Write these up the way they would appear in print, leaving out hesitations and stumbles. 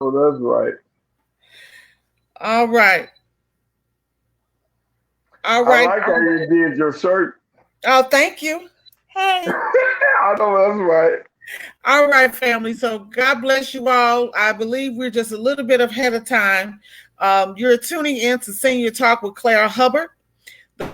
Oh, that's right. All right. All I right. like how you did your shirt. Oh, thank you. Hey. I know that's right. All right, family. So God bless you all. I believe we're just a little bit ahead of time. You're tuning in to Senior Talk with Clara Hubbard.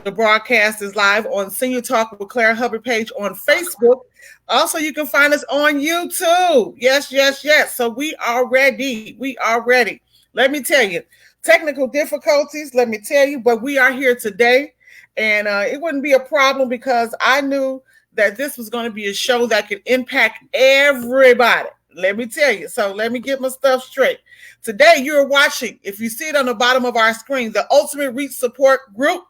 The broadcast is live on Senior Talk with Clara Hubbard page on Facebook. Also, you can find us on YouTube. Yes, yes, yes. So we are ready. We are ready. Let me tell you, technical difficulties, let me tell you, but we are here today. And it wouldn't be a problem because I knew that this was going to be a show that could impact everybody. Let me tell you. So let me get my stuff straight. Today, you're watching, if you see it on the bottom of our screen, the Ultimate Reach Support Group.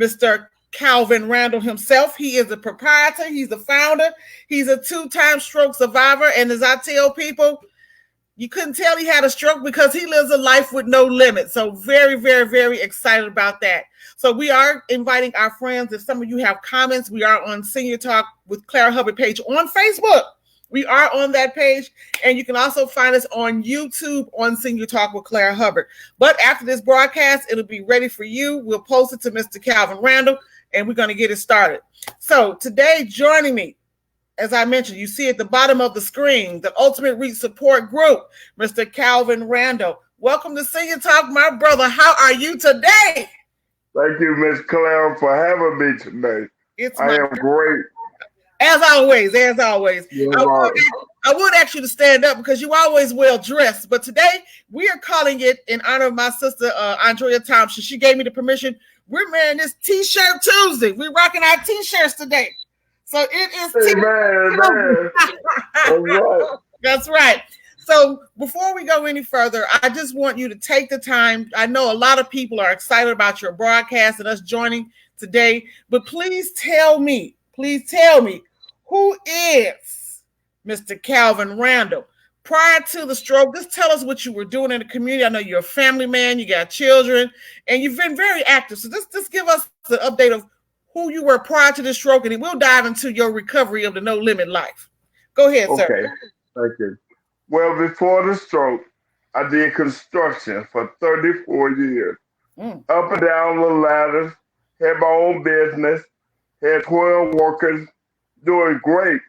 Mr. Kalvin Randle himself. He is the proprietor, he's the founder, he's a two-time stroke survivor. And as I tell people, you couldn't tell he had a stroke because he lives a life with no limit. So very, very, very excited about that. So we are inviting our friends. If some of you have comments, we are on Senior Talk with Clara Hubbard page on Facebook. We are on that page, and you can also find us on YouTube on Senior Talk with Clara Hubbard. But after this broadcast, it'll be ready for you. We'll post it to Mr. Kalvin Randle, and we're going to get it started. So today, joining me, as I mentioned, you see at the bottom of the screen, the Ultimate Reach Support Group, Mr. Kalvin Randle. Welcome to Senior Talk, my brother. How are you today? Thank you, Miss Clara, for having me today. It's I my am great. As always, as always. You're I right. would, I would ask you to stand up because you always well dressed. But today we are calling it in honor of my sister Andrea Thompson. She gave me the permission. We're wearing this T-shirt Tuesday. We're rocking our T-shirts today. So it is Hey, man, man. Tuesday. That's right. That's right. So before we go any further, I just want you to take the time. I know a lot of people are excited about your broadcast and us joining today, but please tell me, who is Mr. Kalvin Randle? Prior to the stroke, just tell us what you were doing in the community. I know you're a family man, you got children, and you've been very active. So just give us the update of who you were prior to the stroke, and we'll dive into your recovery of the no limit life. Go ahead, sir. Okay. Thank you. Well, before the stroke, I did construction for 34 years. Mm. Up and down the ladders, had my own business, had 12 workers, doing great.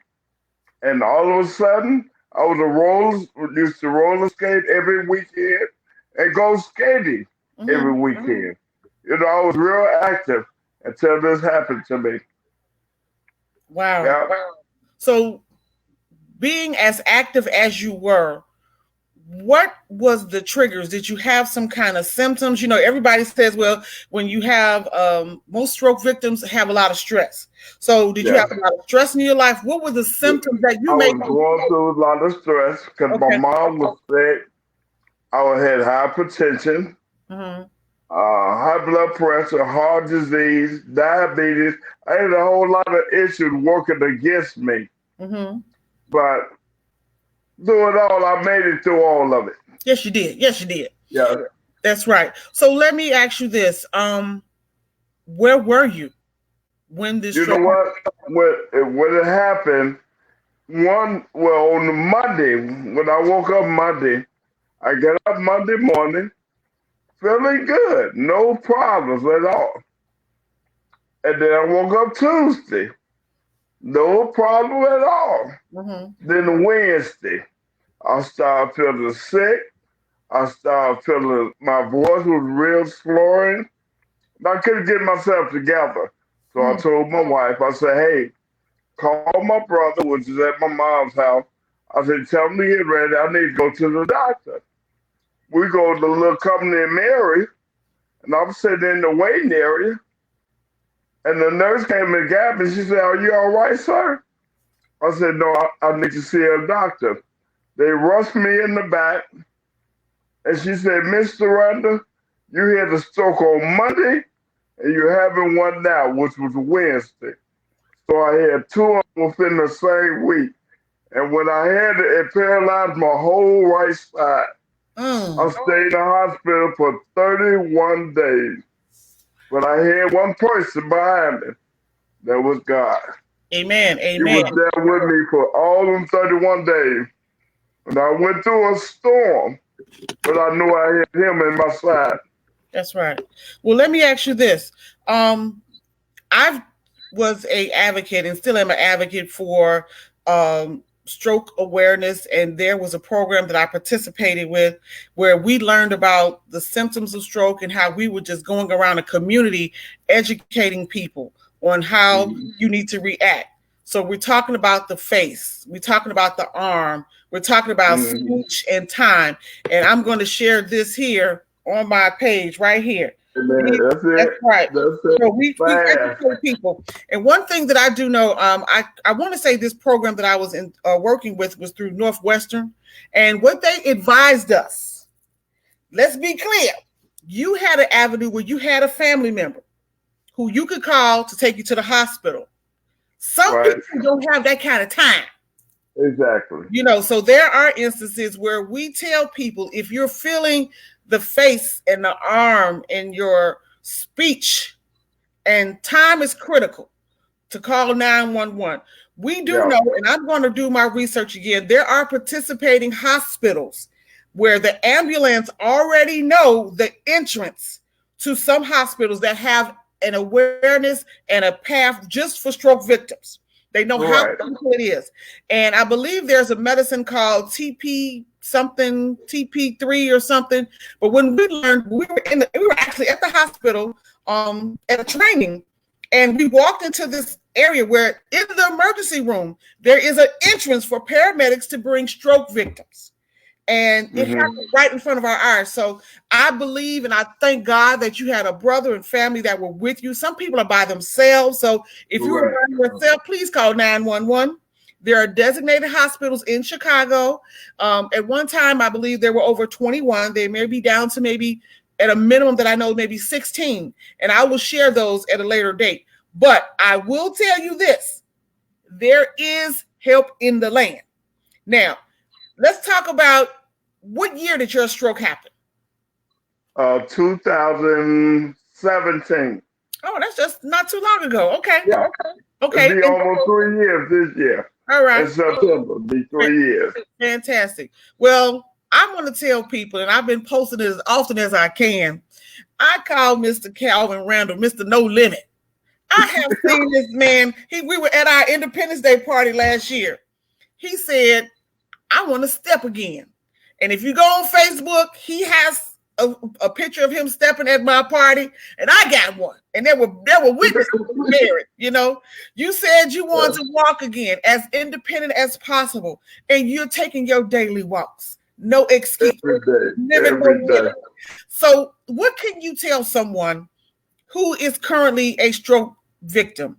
And all of a sudden, I was used to roller skate every weekend and go skating every Mm-hmm. weekend. You know, I was real active until this happened to me. Wow. Yeah. So, being as active as you were, what was the triggers? Did you have some kind of symptoms? You know, everybody says, well, when you have most stroke victims have a lot of stress. So, did you Yeah. have a lot of stress in your life? What were the symptoms that you I made? was going through a lot of stress because my Okay. mom was sick. I had hypertension, Mm-hmm. high blood pressure, heart disease, diabetes. I had a whole lot of issues working against me. Mm-hmm. But through it all, I made it through all of it. Yes, you did. Yes, you did. Yeah. That's right. So let me ask you this: where were you when this You know stroke? what? When it happened, on the Monday, when I woke up Monday, I got up Monday morning feeling good, no problems at all. And then I woke up Tuesday, no problem at all. Mm-hmm. Then Wednesday, I started feeling sick. I started feeling my voice was real slurring. I couldn't get myself together. So I Mm-hmm. told my wife, I said, hey, call my brother, which is at my mom's house. I said, tell him to get ready. I need to go to the doctor. We go to the little company in Mary, and I'm sitting in the waiting area. And the nurse came and got me. She said, are you all right, sir? I said, no, I need to see a doctor. They rushed me in the back, and she said, Mr. Randle, you had a stroke on Monday, and you're having one now, which was Wednesday. So I had two of them within the same week. And when I had it, it paralyzed my whole right side. I Mm. stayed in the hospital for 31 days. But I had one person behind me. That was God. Amen. He Amen. was there with me for all them 31 days. And I went through a storm, but I knew I had him in my side. That's right. Well, let me ask you this. I was a advocate and still am an advocate for stroke awareness, and there was a program that I participated with where we learned about the symptoms of stroke and how we were just going around the community educating people on how you need to react. So we're talking about the face, we're talking about the arm, we're talking about speech and time. And I'm going to share this here on my page right here. That's it. That's right. That's it. So we educate people. And one thing that I do know, I want to say this program that I was in working with was through Northwestern. And what they advised us, let's be clear, you had an avenue where you had a family member who you could call to take you to the hospital. Some people don't have that kind of time. Exactly. You know, so there are instances where we tell people, if you're feeling the face and the arm and your speech, and time is critical, to call 911. We do know, and I'm going to do my research again, there are participating hospitals where the ambulance already know the entrance to some hospitals that have an awareness and a path just for stroke victims. They know how critical it is. And I believe there's a medicine called TP3 or something. But when we learned, we were actually at the hospital at a training, and we walked into this area where in the emergency room, there is an entrance for paramedics to bring stroke victims. And it happened right in front of our eyes. So I believe and I thank God that you had a brother and family that were with you. Some people are by themselves. So if you are by yourself, please call 911. There are designated hospitals in Chicago. At one time, I believe there were over 21. They may be down to maybe at a minimum that I know, maybe 16. And I will share those at a later date. But I will tell you this, there is help in the land. Now, let's talk about what year did your stroke happen? 2017. Oh, that's just not too long ago. Okay. Yeah. Okay. It'll be almost 3 years this year. All right. In September, it'll be 3 years. Fantastic. Well, I'm going to tell people, and I've been posting it as often as I can, I call Mr. Kalvin Randle Mr. No Limit. I have seen this man. We were at our Independence Day party last year. He said, I want to step again. And if you go on Facebook, he has a picture of him stepping at my party, and I got one. And there were witnesses there. You know, you said you want to walk again as independent as possible, and you're taking your daily walks. No excuse. Every day. So what can you tell someone who is currently a stroke victim?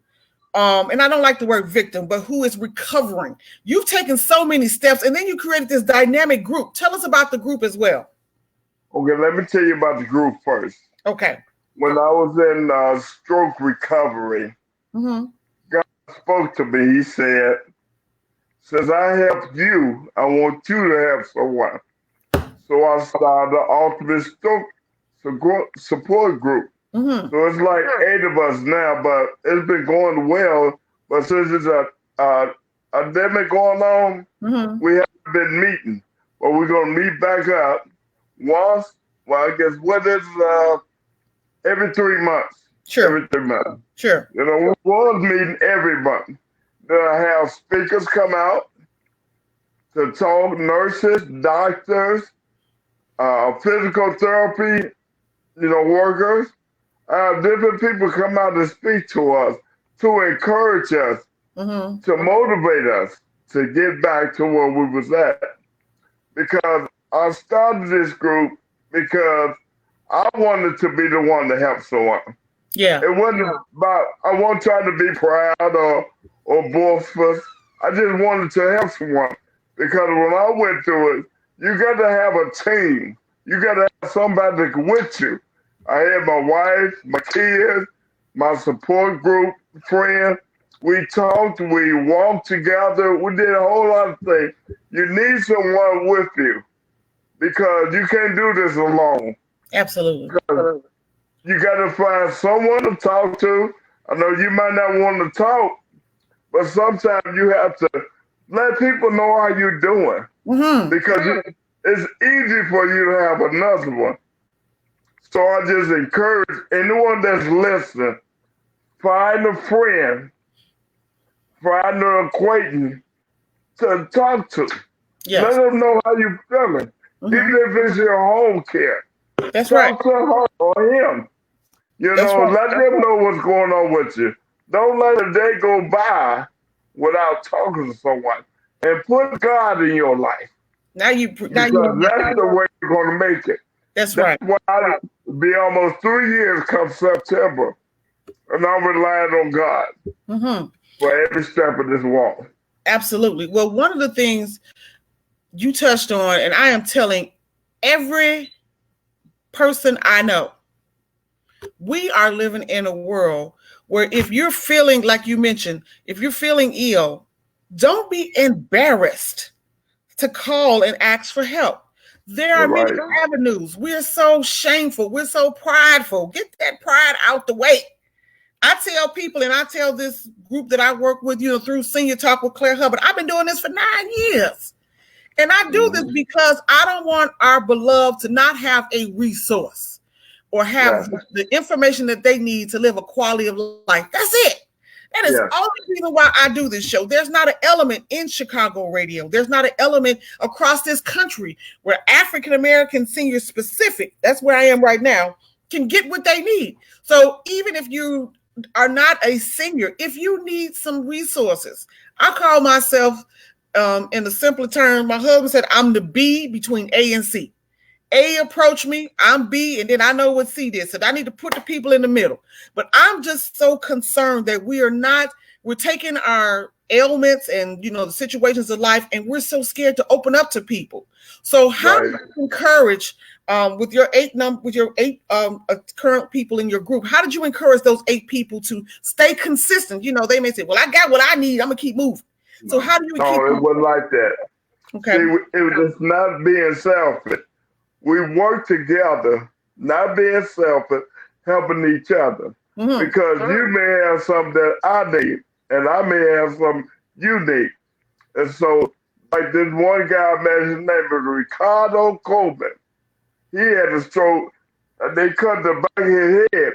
And I don't like the word victim, but who is recovering? You've taken so many steps, and then you created this dynamic group. Tell us about the group as well. Okay, let me tell you about the group first. Okay. When I was in stroke recovery, God spoke to me. He said, since I helped you, I want you to help someone. So I started the Ultimate Stroke Support Group. So it's like 8 of us now, but it's been going well. But since there's a pandemic going on, we haven't been meeting. But we're going to meet back up once, well, I guess, what is every 3 months. Sure. Every 3 months. Sure. You know, we was meeting every month. Then I have speakers come out to talk, nurses, doctors, physical therapy, workers. Different people come out to speak to us, to encourage us, to motivate us to get back to where we was at. Because I started this group because I wanted to be the one to help someone. Yeah. It wasn't about, I wasn't trying to be proud or boastful. I just wanted to help someone. Because when I went through it, you got to have a team. You got to have somebody with you. I had my wife, my kids, my support group, friend. We talked, we walked together, we did a whole lot of things. You need someone with you because you can't do this alone. Absolutely. You got to find someone to talk to. I know you might not want to talk, but sometimes you have to let people know how you're doing. because it's easy for you to have another one. So I just encourage anyone that's listening, find a friend, find an acquaintance to talk to. Yes. Let them know how you're feeling. Even if it's your home care. That's right. Talk to her or him. You That's know, right. let them know what's going on with you. Don't let a day go by without talking to someone. And put God in your life. Now because that's the way you're going to make it. That's right. Why I'll be almost 3 years come September, and I'm relying on God for every step of this walk. Absolutely. Well, one of the things you touched on, and I am telling every person I know, we are living in a world where if you're feeling, like you mentioned, if you're feeling ill, don't be embarrassed to call and ask for help. There are many avenues. We're so shameful. We're so prideful. Get that pride out the way. I tell people, and I tell this group that I work with, through Senior Talk with Claire Hubbard, I've been doing this for 9 years. And I do this because I don't want our beloved to not have a resource or have the information that they need to live a quality of life. That's it. That is the only reason why I do this show. There's not an element in Chicago radio. There's not an element across this country where African-American seniors specific, that's where I am right now, can get what they need. So even if you are not a senior, if you need some resources, I call myself, in the simpler term, my husband said, I'm the B between A and C. A approached me, I'm B, and then I know what C did. So I need to put the people in the middle. But I'm just so concerned that we're taking our ailments and, the situations of life, and we're so scared to open up to people. So how do you encourage, with your eight current people in your group, how did you encourage those 8 people to stay consistent? They may say, well, I got what I need, I'm going to keep moving. So how do you keep moving? No, it wasn't like that. Okay. See, it was just not being selfish. We work together, not being selfish, helping each other. Because you may have something that I need, and I may have something you need. And so, like this one guy, man, his name was Ricardo Coleman. He had a stroke, and they cut the back of his head.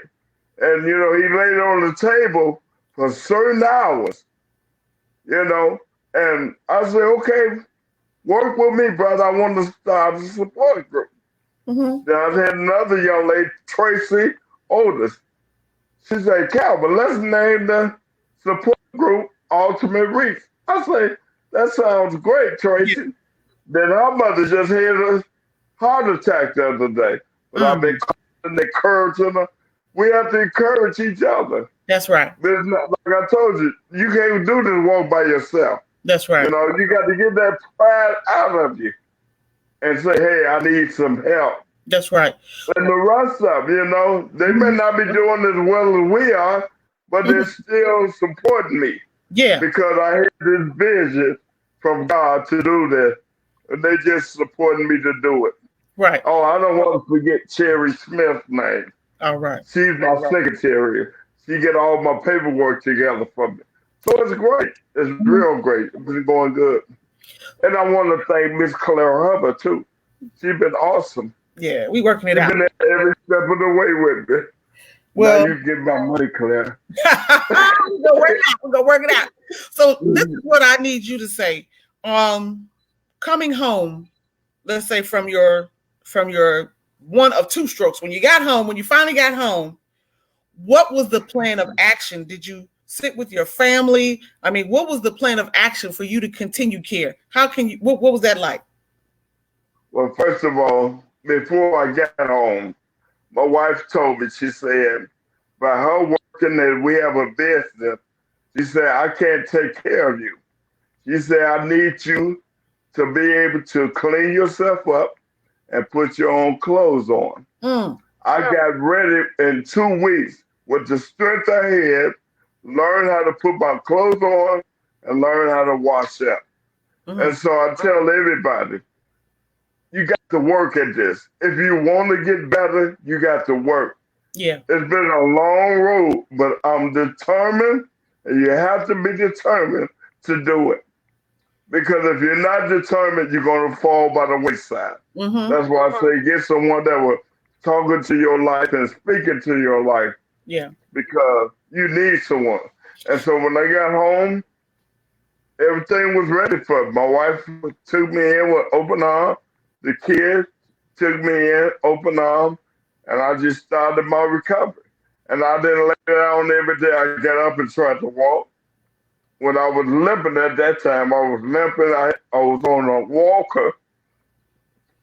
And, he laid on the table for certain hours, And I said, okay, work with me, brother. I want to start a support group. Then I had another young lady, Tracy Otis. She said, Calvin, let's name the support group Ultimate Reach. I said, that sounds great, Tracy. Yeah. Then her mother just had a heart attack the other day. But I've been encouraging her. We have to encourage each other. That's right. But not, like I told you, you can't do this walk by yourself. That's right. You got to get that pride out of you and say, hey, I need some help. That's right. And the rest of them, they may not be doing as well as we are, but they're still supporting me. Yeah. Because I had this vision from God to do this, and they just supporting me to do it. Right. Oh, I don't want to forget Cherry Smith's name. All right. She's my secretary. She get all my paperwork together for me. So it's great. It's real great. It's been going good. And I want to thank Miss Claire Hubbard, too. She's been awesome. Yeah, we working it out. She's been every step of the way with me. Well, now you get my money, Claire. We're gonna work it out. So this is what I need you to say. Coming home, let's say from your one of 2 strokes, when you finally got home, what was the plan of action? Did you sit with your family? I mean, what was the plan of action for you to continue care? What was that like? Well, first of all, before I got home, my wife told me, she said, by her working that we have a business, she said, I can't take care of you. She said, I need you to be able to clean yourself up and put your own clothes on. I got ready in 2 weeks with the strength I had, learn how to put my clothes on and learn how to wash up. And so I tell everybody, you got to work at this. If you want to get better, you got to work. Yeah. It's been a long road, but I'm determined, and you have to be determined to do it. Because if you're not determined, you're going to fall by the wayside. That's why I say get someone that will talk into your life and speak into your life. Yeah. Because you need someone. And so when I got home, everything was ready for me. My wife took me in with open arms. The kids took me in open arms. And I just started my recovery. And I didn't lay down every day. I got up and tried to walk. When I was limping at that time, I was limping. I was on a walker.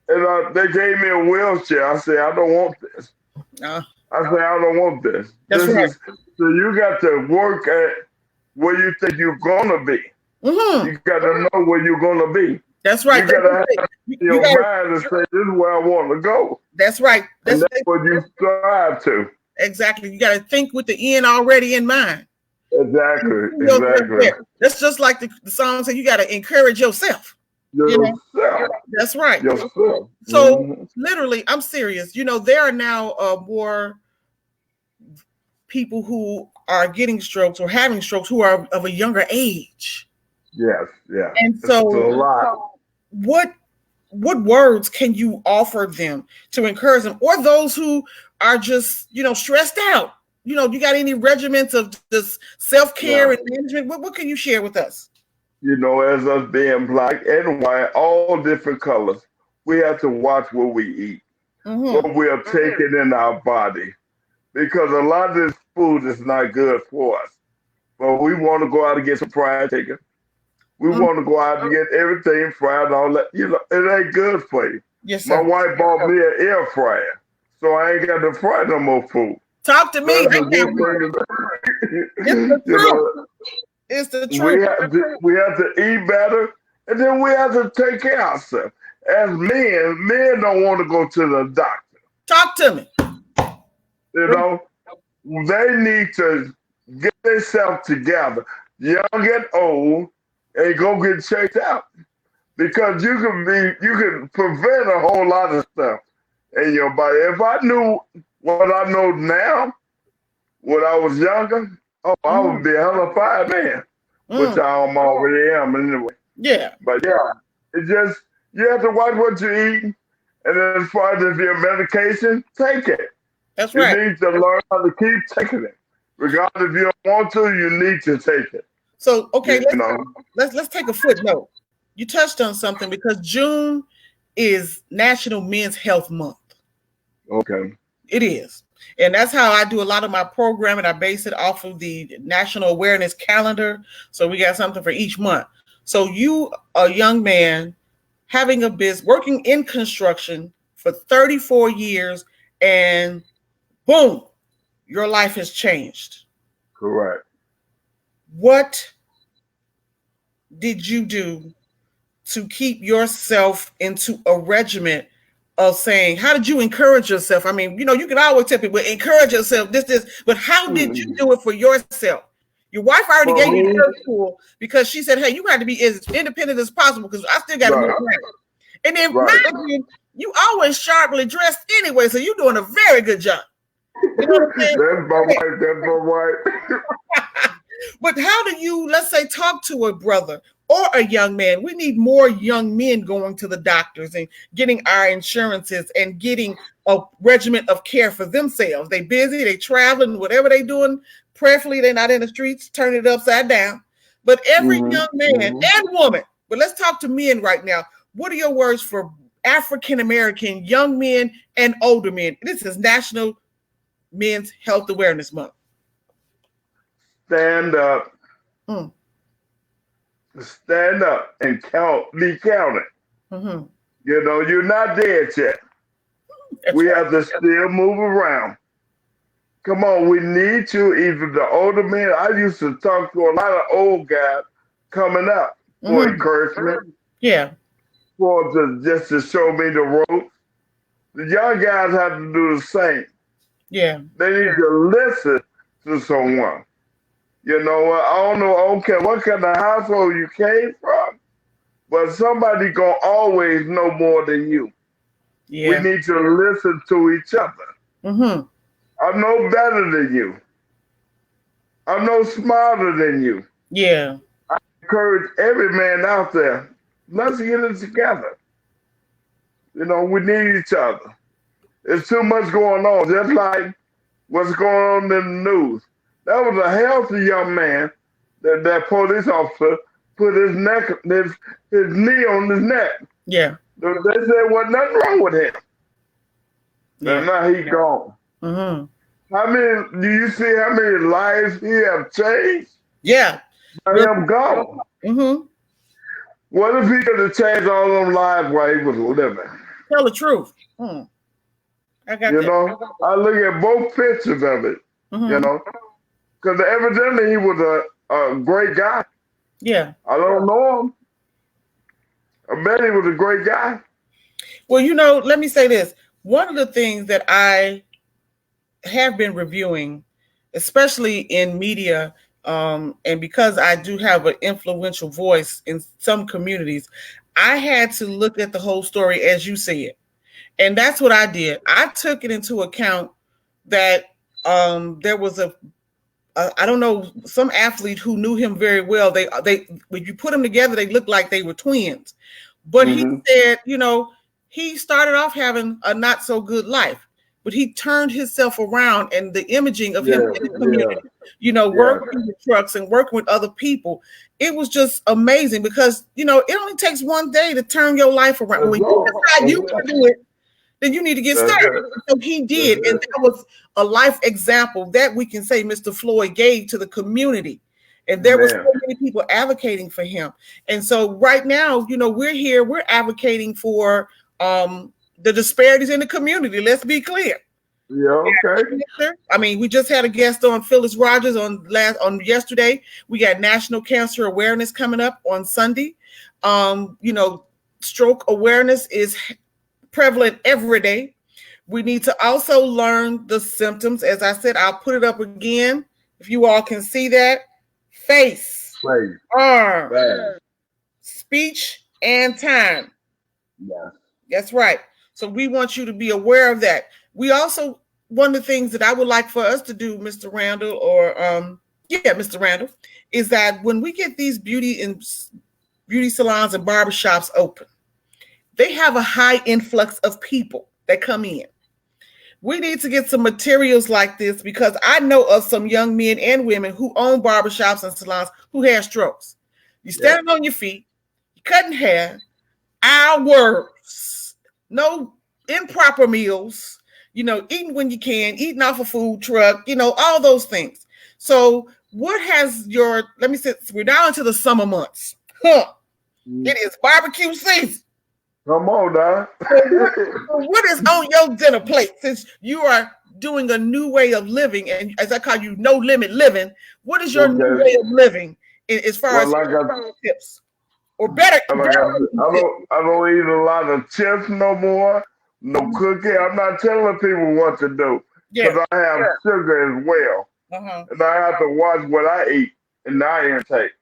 And they gave me a wheelchair. I said, I don't want this. I said, I don't want this. So you got to work at where you think you're going to be. You got to know where you're going to be. That's right. You got to have your mind to say, this is where I want to go. That's right. That's what you strive to. Exactly. You got to think with the end already in mind. Exactly. That's just like the song said, you got to encourage yourself. That's right. Yourself. So literally, I'm serious. There are now more people who are getting strokes or having strokes who are of a younger age. Yes. And so what words can you offer them to encourage them, or those who are just, stressed out? You got any regiments of this self-care and management? What can you share with us? As us being black and white, all different colors, we have to watch what we eat, what we are taking in our body, because a lot of this food is not good for us. But we want to go out and get some fried chicken. We want to go out and get everything fried and all that. It ain't good for you. Yes, sir. My wife bought me an air fryer, so I ain't got to fry no more food. Talk to me. It's the truth. We have to eat better, and then we have to take care of ourselves. As men don't want to go to the doctor. Talk to me. They need to get themselves together, young and old, and go get checked out. Because you can prevent a whole lot of stuff in your body. If I knew what I know now, when I was younger, I would be a hell of a fine man, which I already am anyway. Yeah. But it's just, you have to watch what you eat, and as far as your medication, take it. That's right. You need to learn how to keep taking it. Regardless if you don't want to, you need to take it. So, okay, let's take a footnote. You touched on something because June is National Men's Health Month. Okay. It is. And that's how I do a lot of my programming. I base it off of the National Awareness Calendar. So we got something for each month. So you, a young man, having a business, working in construction for 34 years, and boom, your life has changed. Correct. What did you do to keep yourself into a regiment of saying, how did you encourage yourself? I mean, you can always tell people, encourage yourself, but how did you do it for yourself? Your wife already gave you church school because she said, hey, you got to be as independent as possible because I still got to move around. And then you always sharply dressed anyway, so you're doing a very good job. You know what I'm saying? That's my wife. But how do you, let's say, talk to a brother or a young man? We need more young men going to the doctors and getting our insurances and getting a regiment of care for themselves. They busy, they traveling, whatever they doing. Prayerfully, they're not in the streets, turn it upside down. But every young man and woman, but let's talk to men right now. What are your words for African-American young men and older men? This is National Men's Health Awareness Month. Stand up. Stand up and be counted. You're not dead yet. We have to still move around. Come on, we need you. Even the older men. I used to talk to a lot of old guys coming up for encouragement. Yeah. Just to show me the ropes. The young guys have to do the same. Yeah. They need to listen to someone. I don't know, I don't care what kind of household you came from, but somebody gonna always know more than you. Yeah. We need to listen to each other. I know better than you. I know smarter than you. Yeah. I encourage every man out there, let's get it together. We need each other. There's too much going on, just like what's going on in the news. That was a healthy young man that police officer put his knee on his neck. Yeah. They said there wasn't nothing wrong with him. Yeah. And now he's gone. Mm-hmm. How many, do you see how many lives he have changed? Yeah. I am gone. Mm-hmm. What if he could have changed all them lives while he was living? Tell the truth. I got that. I look at both pictures of it, because evidently he was a great guy. Yeah. I don't know him. I bet he was a great guy. Well, let me say this. One of the things that I have been reviewing, especially in media, and because I do have an influential voice in some communities, I had to look at the whole story as you said. And that's what I did. I took it into account that there was I don't know, some athlete who knew him very well. They when you put them together, they looked like they were twins. But he said, he started off having a not so good life, but he turned himself around, and the imaging of him in the community, working with trucks and working with other people, it was just amazing because, it only takes one day to turn your life around. When you decide you can do it, then you need to get started. So he did. And that was a life example that we can say Mr. Floyd gave to the community. And there were so many people advocating for him. And so right now, we're here, we're advocating for the disparities in the community. Let's be clear. Yeah, okay. I mean, we just had a guest on, Phyllis Rogers, on yesterday. We got National Cancer Awareness coming up on Sunday. Stroke awareness is prevalent every day. We need to also learn the symptoms. As I said, I'll put it up again if you all can see that. Face, arm, speech, and time. Yeah. That's right. So we want you to be aware of that. We also, one of the things that I would like for us to do, Mr. Randle, Mr. Randle, is that when we get these beauty salons and barbershops open, they have a high influx of people that come in. We need to get some materials like this because I know of some young men and women who own barbershops and salons who have strokes. You're standing on your feet, you're cutting hair, hours, no improper meals, eating when you can, eating off a food truck, all those things. So what has let me say, we're now into the summer months. It is barbecue season. Come on now. What is on your dinner plate since you are doing a new way of living, and as I call you, no limit living? What is your new way of living as far as tips or better? I don't eat a lot of chips no more. No cooking. I'm not telling people what to do because I have sugar as well, and I have to watch what I eat and I intake.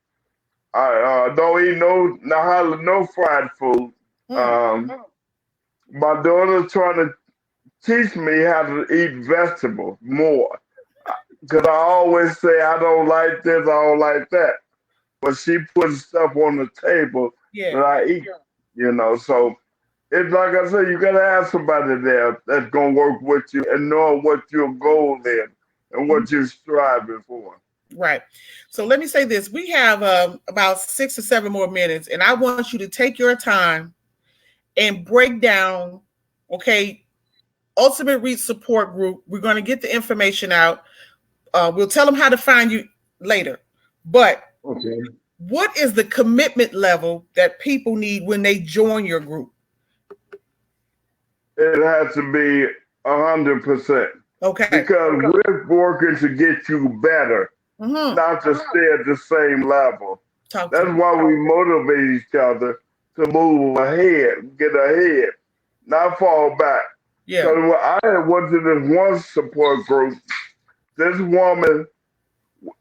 I don't eat no fried food. My daughter's trying to teach me how to eat vegetables more because I always say I don't like this, I don't like that, but she puts stuff on the table that I eat, so it's like I said, you gotta have somebody there that's gonna work with you and know what your goal is and what you're striving for. Right. So let me say this. We have about 6 or 7 more minutes, and I want you to take your time and break down, Ultimate Reach Support Group. We're going to get the information out. We'll tell them how to find you later. But what is the commitment level that people need when they join your group? It has to be 100%. Okay. Because we're working to get you better, not to stay at the same level. That's why we motivate each other to move ahead, get ahead, not fall back. Yeah. So I went to this one support group. This woman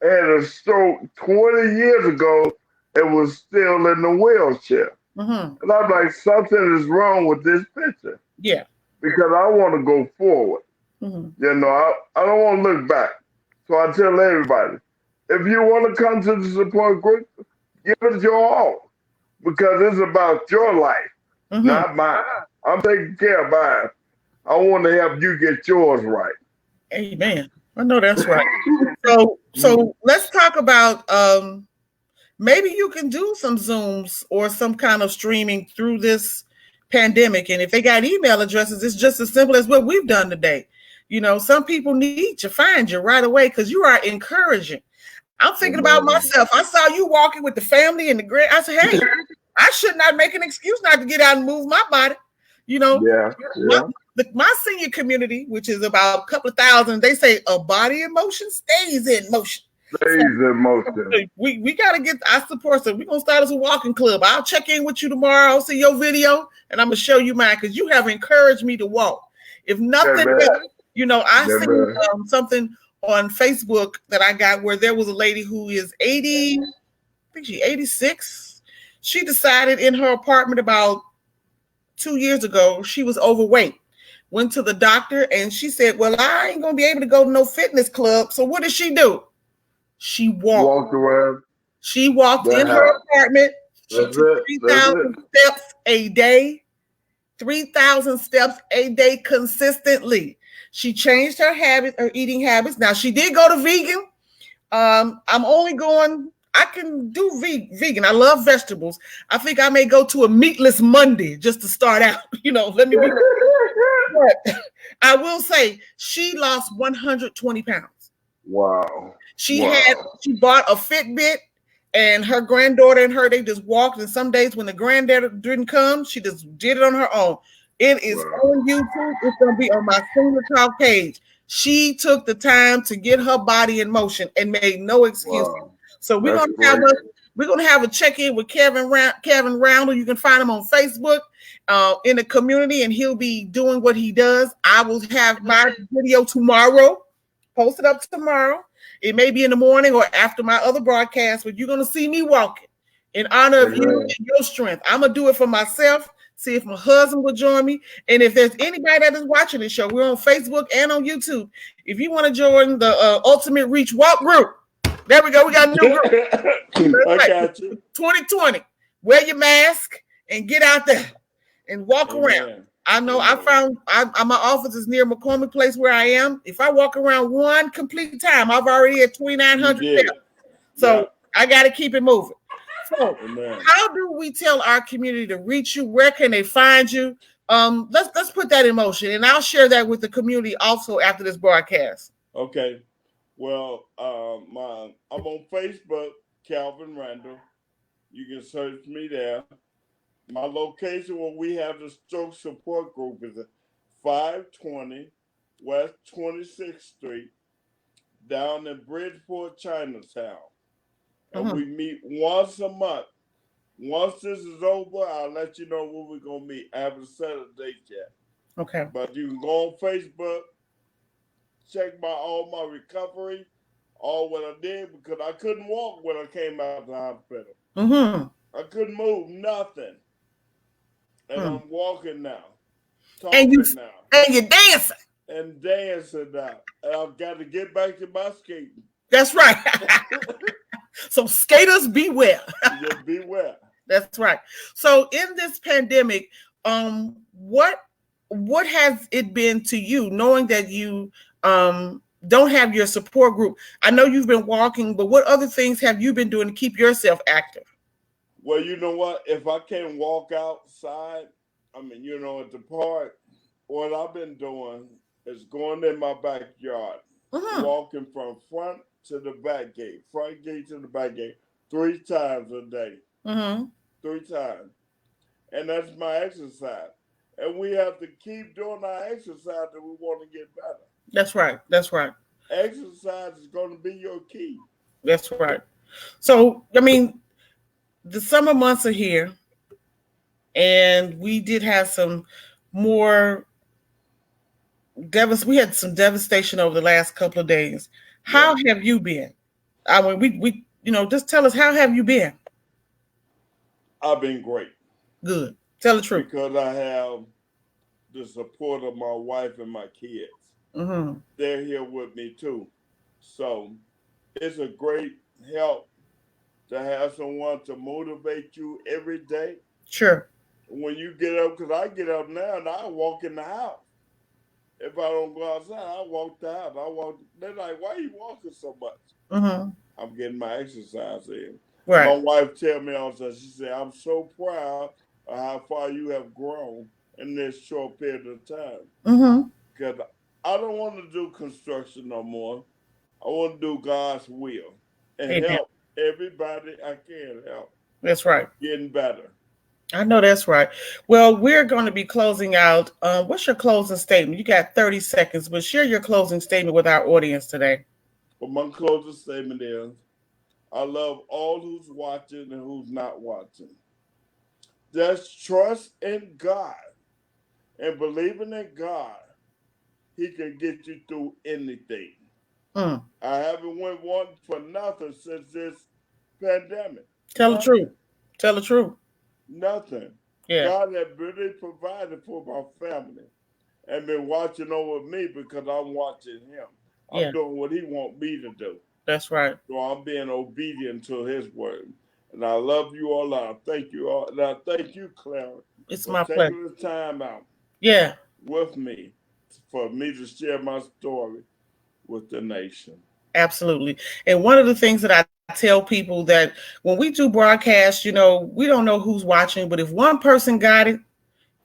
had a stroke 20 years ago and was still in the wheelchair. And I'm like, something is wrong with this picture. Yeah. Because I want to go forward. I don't want to look back. So I tell everybody, if you want to come to the support group, Give it your all because it's about your life, Mm-hmm. not mine. I'm taking care of mine. I want to help you get yours right. Amen. I know that's right. So let's talk about maybe you can do some Zooms or some kind of streaming through this pandemic. And if they got email addresses, it's just as simple as what we've done today. You know, some people need to find you right away because you are encouraging. I'm thinking about Amen. myself. I saw you walking with the family and the grand. I said, hey, I should not make an excuse not to get out and move my body. You know, Yeah, my, yeah. my senior community, which is about a couple of thousand, they say a body in motion stays in motion. So Stays in motion. we gotta get I support so we're gonna start as a walking club. I'll check in with you tomorrow, see your video, and I'm gonna show you mine because you have encouraged me to walk. If nothing Amen. else, you know, I seen Amen. something on Facebook that I got where there was a lady who is 80, I think she's 86. She decided in her apartment about 2 years ago she was overweight. Went to the doctor and she said, well, I ain't gonna be able to go to no fitness club. So what did she do? She walked. Walked around. She walked That in her house. apartment. She That's took it. That's 3,000 it. steps a day, 3,000 steps a day consistently. She changed her habit, her eating habits. Now she did go to vegan. I'm only going. I can do vegan. I love vegetables. I think I may go to a meatless Monday just to start out. You know, let me be. But I will say she lost 120 pounds. Wow. She had Wow. she bought a Fitbit, and her granddaughter and her they just walked. And some days when the granddaughter didn't come, she just did it on her own. It is Wow. on YouTube. It's gonna be on my Senior Talk page. She took the time to get her body in motion and made no excuses. Wow. So That's great. we're gonna have a check in with Kalvin Randle. You can find him on Facebook in the community, and he'll be doing what he does. I will have my video tomorrow, posted up tomorrow. It may be in the morning or after my other broadcast, but you're gonna see me walking in honor of you Amen. and your strength. I'm gonna do it for myself. See if my husband will join me. And if there's anybody that is watching this show, we're on Facebook and on YouTube. If you want to join the Ultimate Reach Walk group, there we go. We got a new group. I Right. got you. 2020. Wear your mask and get out there and walk around. Amen. I know I Amen. found my office is near McCormick Place where I am. If I walk around one complete time, I've already had You 2,900 did. steps. So I got to keep it moving. So Amen. how do we tell our community to reach you? Where can they find you? Let's put that in motion, and I'll share that with the community also after this broadcast. Okay. Well, I'm on Facebook, Kalvin Randle. You can search me there. My location where we have the stroke support group is at 520 West 26th Street, down in Bridgeport, Chinatown. And Mhm. we meet once a month. Once this is over, I'll let you know when we're gonna meet. I haven't set a date yet. Okay. But you can go on Facebook, check all my recovery, all what I did, because I couldn't walk when I came out of the hospital. Mm-hmm. I couldn't move, nothing. And Hmm. I'm walking now, And talking now, you're dancing. and dancing now. And I've got to get back to my skating. That's right. So skaters beware. Just beware. That's right. So in this pandemic, what has it been to you, knowing that you don't have your support group? I know you've been walking, but what other things have you been doing to keep yourself active? Well, you know what? If I can't walk outside, at the park, what I've been doing is going in my backyard, walking from front to the back gate, front gate to the back gate, 3 times a day. 3 times. And that's my exercise. And we have to keep doing our exercise if we want to get better. That's right. That's right. Exercise is going to be your key. That's right. So, the summer months are here, and we did have some more we had some devastation over the last couple of days. How have you been? We just tell us, how have you been? I've been great. Good. Tell the truth. Because I have the support of my wife and my kids. Mm-hmm. They're here with me too. So it's a great help to have someone to motivate you every day. Sure. When you get up, because I get up now and I walk in the house. If I don't go outside, I walk the house. They're like, why are you walking so much? Mm-hmm. I'm getting my exercise in. Right. My wife tell me all the time, she said, I'm so proud of how far you have grown in this short period of time. Mm-hmm. Because I don't want to do construction no more. I want to do God's will and help everybody I can help. That's right. Getting better. I know that's right. Well, we're going to be closing out. What's your closing statement? You got 30 seconds, but share your closing statement with our audience today. Well, my closing statement is, I love all who's watching and who's not watching. Just trust in God and believing in God. He can get you through anything. I haven't went one for nothing since this pandemic. Tell the truth. Tell the truth. Nothing. Yeah. God has really provided for my family and been watching over me because I'm watching him. I'm doing what he wants me to do. That's right. So I'm being obedient to his word. And I love you all. I thank you all. And I thank you, Clara. It's my taking pleasure. the time out. Yeah. With me for me to share my story with the nation. Absolutely. And one of the things that I tell people that when we do broadcasts, we don't know who's watching, but if one person got it,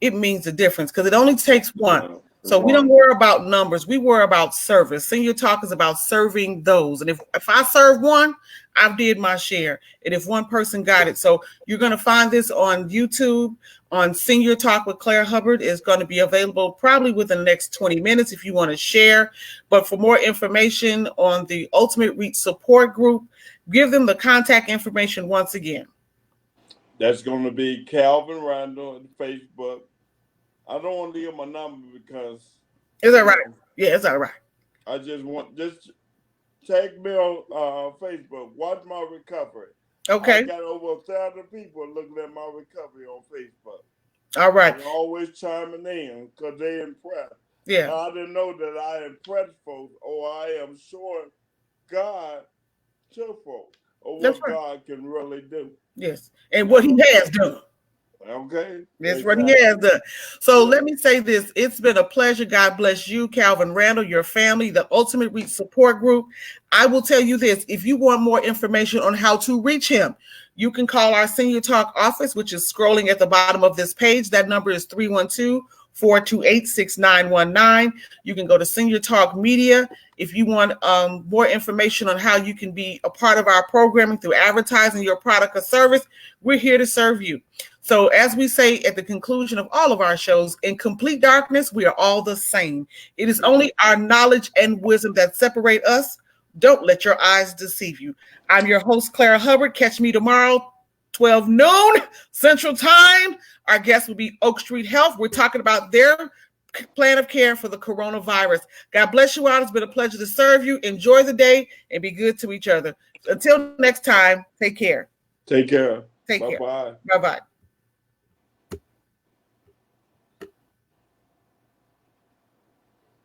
it means a difference because it only takes one. So we don't worry about numbers. We worry about service. Senior Talk is about serving those. And if I serve one, I've did my share. And if one person got it. So you're going to find this on YouTube on Senior Talk with Claire Hubbard. Is going to be available probably within the next 20 minutes if you want to share. But for more information on the Ultimate Reach Support Group, give them the contact information once again. That's going to be Kalvin Randle on Facebook. I don't want to give my number because it's all right. Yeah, it's all right. I just take me on Facebook. Watch my recovery. Okay. I got over 1,000 people looking at my recovery on Facebook. All right. They're always chiming in because they impressed. Yeah. I didn't know that I impressed folks, or I am showing God to folks, or what God can really do. Yes, and what he has done. Okay. That's what he has done. So let me say this. It's been a pleasure. God bless you, Kalvin Randle, your family, the Ultimate Reach Support Group. I will tell you this. If you want more information on how to reach him, you can call our Senior Talk office, which is scrolling at the bottom of this page. That number is 312-428-6919. You can go to Senior Talk Media. If you want more information on how you can be a part of our programming through advertising your product or service, we're here to serve you. So as we say at the conclusion of all of our shows, in complete darkness, we are all the same. It is only our knowledge and wisdom that separate us. Don't let your eyes deceive you. I'm your host, Clara Hubbard. Catch me tomorrow, 12 noon Central Time. Our guest will be Oak Street Health. We're talking about their plan of care for the coronavirus. God bless you all. It's been a pleasure to serve you. Enjoy the day and be good to each other. Until next time, take care. Take care. Take care. Bye-bye. Bye-bye.